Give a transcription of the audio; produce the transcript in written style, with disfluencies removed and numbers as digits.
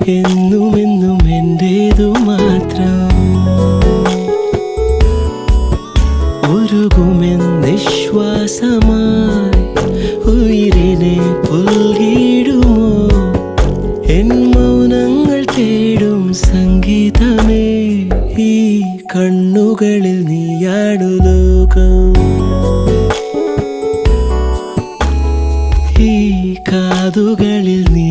എന്നുമെന്നും എന്റേതു മാത്രം. ഉരുകുമെന്നിശ്വാസമായി ഉയിരിനെ പുൽകിടുമോ? എൻ മൗനങ്ങൾ തേടും സംഗീതമേ, ഈ കണ്ണുകളിൽ നീയാണു ലോകം. ഈ കാതുകളിൽ നീ